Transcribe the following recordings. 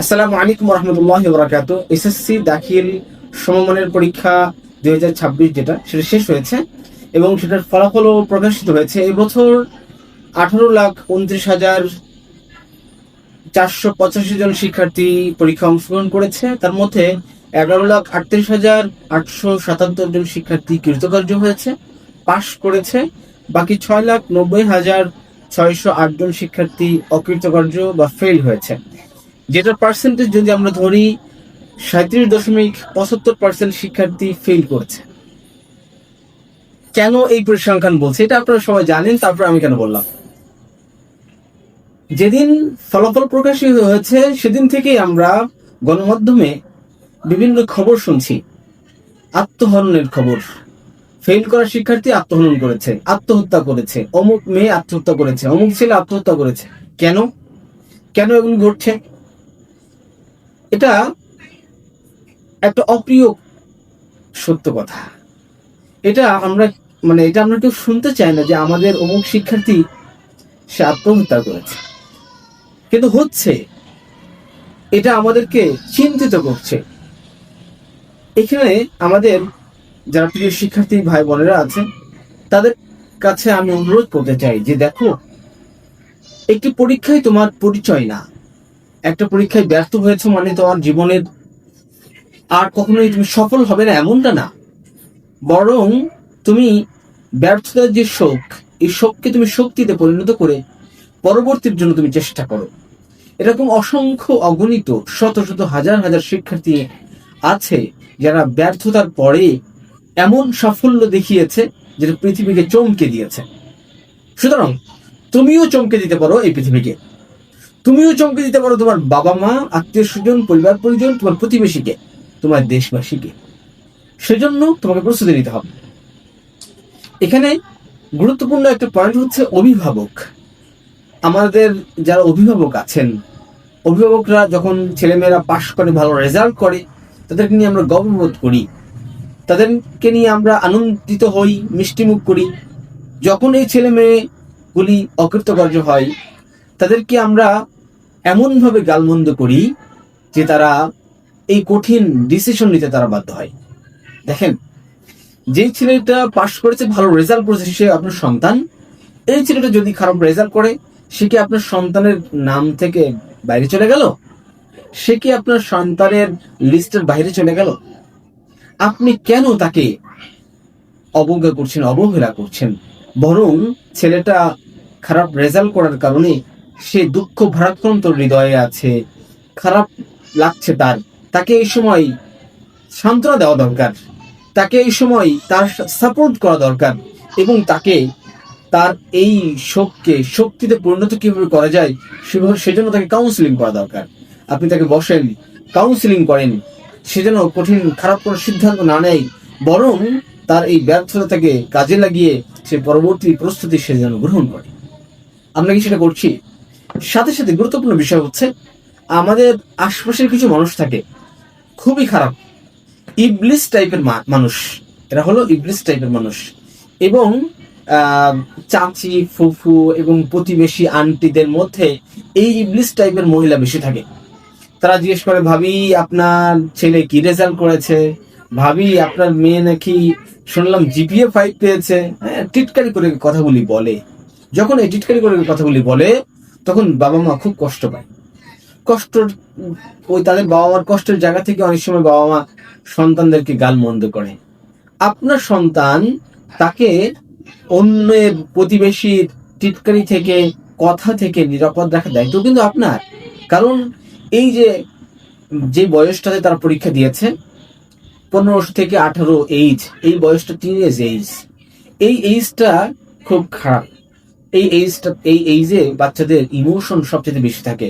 আসসালামু আলাইকুম রহমতুল্লাহ বরাকাত। এসএসসি দাখিল সমমানের পরীক্ষা 2026 সেটা শেষ হয়েছে এবং সেটার ফলাফলও প্রকাশিত হয়েছে। এই বছর 18,29,485 জন শিক্ষার্থী পরীক্ষা অংশগ্রহণ করেছে। তার মধ্যে 11,38,877 জন শিক্ষার্থী কৃতকার্য হয়েছে, পাশ করেছে। বাকি 6,90,608 জন শিক্ষার্থী অকৃতকার্য বা ফেল হয়েছে, যেটার পার্সেন্টেজ যদি আমরা ধরি 37.75% শিক্ষার্থী ফেল করেছে। কেন এই পরিসংখ্যান বলছে এটা আপনারা সবাই জানেন, তারপর আমি কেন বললাম। যেদিন ফলাফল প্রকাশিত হয়েছে সেদিন থেকেই আমরা গণমাধ্যমে বিভিন্ন খবর শুনছি, আত্মহননের খবর। ফেল করা শিক্ষার্থী আত্মহনন করেছে, আত্মহত্যা করেছে, অমুক মেয়ে আত্মহত্যা করেছে, অমুক ছেলে আত্মহত্যা করেছে। কেন কেন এগুলো ঘটছে? এটা একটা অপ্রিয় সত্য কথা। এটা আমরা কেউ শুনতে চাই না যে আমাদের অমুক শিক্ষার্থী সে আত্মহত্যা করেছে, কিন্তু হচ্ছে। এটা আমাদেরকে চিন্তিত করছে। এখানে আমাদের যারা প্রিয় শিক্ষার্থী ভাই বোনেরা আছে তাদের কাছে আমি অনুরোধ করতে চাই যে দেখো, একটি পরীক্ষায় তোমার পরিচয় না। একটা পরীক্ষায় ব্যর্থ হয়েছে মানে তোমার জীবনের আর কখনোই তুমি সফল হবে না এমনটা না, বরং তুমি ব্যর্থতার যে শোক, এই শোককে তুমি শক্তিতে পরিণত করে পরবর্তীর জন্য তুমি চেষ্টা করো। এরকম অসংখ্য অগণিত শত শত হাজার হাজার শিক্ষার্থী আছে যারা ব্যর্থতার পরে এমন সাফল্য দেখিয়েছে যেটা পৃথিবীকে চমকে দিয়েছে। সুতরাং তুমিও চমকে দিতে পারো এই পৃথিবীকে, তুমিও চমকে দিতে পারো তোমার বাবা মা, আত্মীয় স্বজন, পরিবার পরিজন, তোমার প্রতিবেশীকে, তোমার দেশবাসীকে। সেজন্য তোমাকে প্রস্তুতি নিতে হবে। এখানে গুরুত্বপূর্ণ একটা পয়েন্ট হচ্ছে অভিভাবক। আমাদের যারা অভিভাবক আছেন, অভিভাবকরা যখন ছেলেমেয়েরা পাশ করে, ভালো রেজাল্ট করে, তাদেরকে নিয়ে আমরা গর্ববোধ করি, তাদেরকে নিয়ে আমরা আনন্দিত হই, মিষ্টিমুখ করি। যখন এই ছেলে মেয়েগুলি অকৃতকার্য হয়, তাদেরকে আমরা এমনভাবে গালমন্দ করি যে তারা এই কঠিন ডিসিশন নিতে তারা বাধ্য হয়। দেখেন, যে ছেলেটা পাশ করেছে, ভালো রেজাল্ট করেছে, সে আপনার সন্তান। এই ছেলেটা যদি খারাপ রেজাল্ট করে, সে কি আপনার সন্তানের নাম থেকে বাইরে চলে গেল? সে কি আপনার সন্তানের লিস্টের বাইরে চলে গেল? আপনি কেন তাকে অবজ্ঞা করছেন, অবহেলা করছেন? বরং ছেলেটা খারাপ রেজাল্ট করার কারণে সে দুঃখ ভারাক্রান্ত হৃদয়ে আছে, খারাপ লাগছে তার। তাকে এই সময় সান্ত্বনা দেওয়া দরকার, তাকে এই সময় তার সাপোর্ট করা দরকার, এবং তাকে তার এই শোককে শক্তিতে পরিণত কিভাবে করা যায় সেজন্য তাকে কাউন্সিলিং করা দরকার। আপনি তাকে বসেন, কাউন্সিলিং করেন, সে যেন কঠিন খারাপ কোনো সিদ্ধান্ত না নেয়, বরং তার এই ব্যর্থতাকে কাজে লাগিয়ে সে পরবর্তী প্রস্তুতি সে যেন গ্রহণ করে। আমরা কি সেটা করছি? সাথে সাথে গুরুত্বপূর্ণ বিষয় হচ্ছে, আমাদের আশপাশের কিছু মানুষ থাকে খুবই খারাপ, ইবলিস টাইপের মানুষ। এরা হলো ইবলিস টাইপের মানুষ। এবং চাচি, ফুফু এবং প্রতিবেশী আন্টিদের মধ্যে এই ইবলিস টাইপের মহিলা বেশি থাকে। তারা জিজ্ঞেস করে, ভাবি আপনার ছেলে কি রেজাল্ট করেছে? ভাবি আপনার মেয়ে নাকি শুনলাম জিপিএ 5 পেয়েছে। হ্যাঁ, টিটকারি করে কথাগুলি বলে। যখন এই টিটকারি করে কথাগুলি বলে, তখন বাবা মা খুব কষ্ট পায়। তাদের বাবা মার কষ্টের জায়গা থেকে অনেক সময় বাবা মা সন্তানদেরকে গালমন্দ করে। আপনার সন্তান, তাকে অন্যের প্রতিবেশীর টিটকারি থেকে, কথা থেকে নিরাপদ রাখার দায়িত্ব কিন্তু আপনার। কারণ এই যে বয়সটাতে তারা পরীক্ষা দিয়েছে, 15 থেকে 18 এইজ, এই বয়সটা টিনেজ এইজ। এই এইজটা খুব খারাপ। এই এইজে বাচ্চাদের ইমোশন সবচেয়ে বেশি থাকে।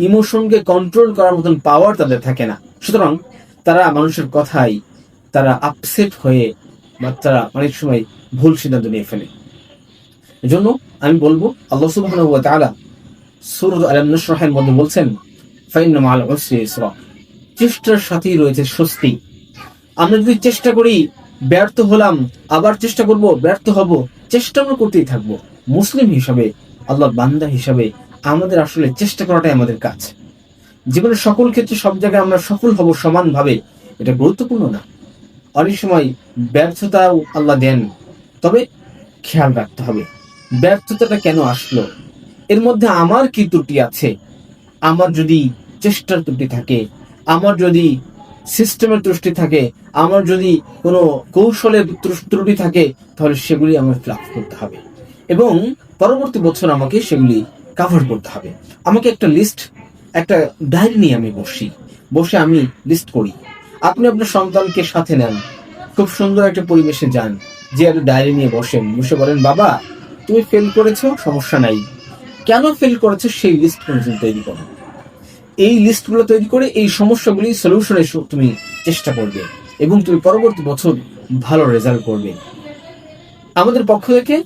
ইমোশনকে কন্ট্রোল করার মতন পাওয়ার তাদের থাকে না। সুতরাং তারা মানুষের কথাই তারা আপসেট হয়ে বাচ্চারা অনেক সময় ভুল সিদ্ধান্ত নিয়ে ফেলে। এজন্য আমি বলবো, আল্লাহ সুবহানাহু ওয়া তাআলা সূরা আলাম নাশরাহের মধ্যে বলছেন, ফাইন্না মা'আল উসরি ইসরা, চেষ্টার সাথেই রয়েছে স্বস্তি। আমরা যদি চেষ্টা করি, ব্যর্থ হলাম, আবার চেষ্টা করব, ব্যর্থ হব, চেষ্টা আমরা করতেই থাকবো। মুসলিম হিসাবে, আল্লাহর বান্দা হিসাবে আমাদের আসলে চেষ্টা করাটাই আমাদের কাজ। জীবনের সকল ক্ষেত্রে সব জায়গায় আমরা সফল হব সমানভাবে, এটা গুরুত্বপূর্ণ না। অনেক সময় ব্যর্থতাও আল্লাহ দেন, তবে খেয়াল রাখতে হবে ব্যর্থতাটা কেন আসলো, এর মধ্যে আমার কি ত্রুটি আছে। আমার যদি চেষ্টার ত্রুটি থাকে, আমার যদি সিস্টেমের ত্রুটি থাকে, আমার যদি কোনো কৌশলের ত্রুটি থাকে, তাহলে সেগুলি আমাকে ফিল আপ করতে হবে এবং পরবর্তী বছর আমাকে সেগুলি কভার করতে হবে। আমাকে একটা লিস্ট, একটা ডায়েরি নিয়ে আমি বসে আমি লিস্ট করি। আপনি আপনার সন্তানকে সাথে নেন, খুব সুন্দর একটা পরিবেশে যান, যে একটা ডায়েরি নিয়ে বসে বলেন, বাবা তুমি ফেল করেছো, সমস্যা নাই, কেন ফেল করেছো সেই লিস্ট তৈরি করো। এই লিস্টগুলো তৈরি করে এই সমস্যাগুলি সলিউশনের তুমি চেষ্টা করবে এবং তুমি পরবর্তী বছর ভালো রেজাল্ট করবে। আমাদের পক্ষ থেকে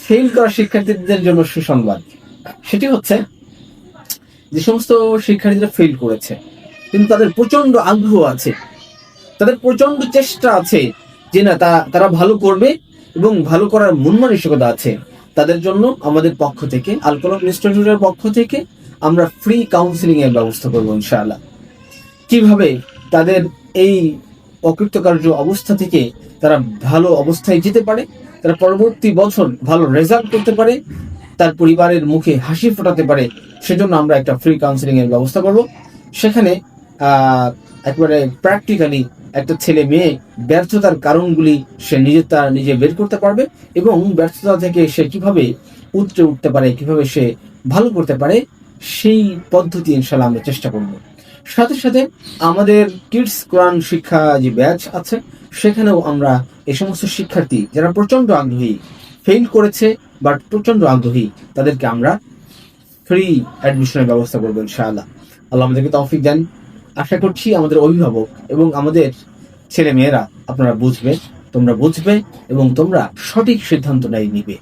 ফেল করা শিক্ষার্থীদের জন্য সুসংবাদ, সেটি হচ্ছে যে সমস্ত শিক্ষার্থীরা ফেল করেছে কিন্তু তাদের প্রচন্ড আগ্রহ আছে, তাদের প্রচন্ড চেষ্টা আছে যে না তারা ভালো করবে এবং ভালো করার মন মানসিকতা আছে, তাদের জন্য আমাদের পক্ষ থেকে, আল কলম ইনস্টিটিউটের পক্ষ থেকে আমরা ফ্রি কাউন্সিলিং এর ব্যবস্থা করবো ইনশাআল্লাহ। কিভাবে তাদের এই অকৃতকার্য অবস্থা থেকে তারা ভালো অবস্থায় যেতে পারে, তারা পরবর্তী বছর ভালো রেজাল্ট করতে পারে, তার পরিবারের মুখে হাসি ফোটাতে পারে, সেজন্য আমরা একটা ফ্রি কাউন্সিলিং এর ব্যবস্থা করব। সেখানে একবারে প্র্যাকটিক্যালি একটা ছেলে মেয়ে ব্যর্থতার কারণগুলি সে নিজে বের করতে পারবে এবং ব্যর্থতা থেকে সে কিভাবে উঠতে পারে, কিভাবে সে ভালো করতে পারে, সেই পদ্ধতি ইনশাআল্লাহ আমরা চেষ্টা করব। সাথে সাথে আমাদের কিডস কোরআন শিক্ষা যে ব্যাচ আছে, সেখানেও আমরা এই সমস্ত শিক্ষার্থী যারা প্রচন্ড আগ্রহী, ফেল করেছে বাট প্রচন্ড আগ্রহী, তাদেরকে আমরা ফ্রি অ্যাডমিশনের ব্যবস্থা করবো ইনশাআল্লাহ। আল্লাহ আমাদেরকে তৌফিক দেন। আশা করছি আমাদের অভিভাবক এবং আমাদের ছেলে মেয়েরা আপনারা বুঝবে, তোমরা বুঝবে এবং তোমরা সঠিক সিদ্ধান্তটাই নিবে।